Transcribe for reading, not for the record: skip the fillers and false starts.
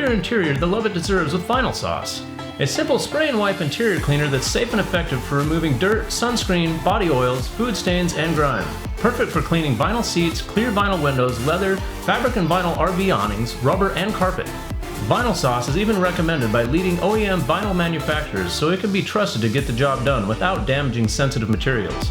your interior the love it deserves with Vinyl Sauce. A simple spray and wipe interior cleaner that's safe and effective for removing dirt, sunscreen, body oils, food stains, and grime. Perfect for cleaning vinyl seats, clear vinyl windows, leather, fabric and vinyl RV awnings, rubber, and carpet. Vinyl Sauce is even recommended by leading OEM vinyl manufacturers, so it can be trusted to get the job done without damaging sensitive materials.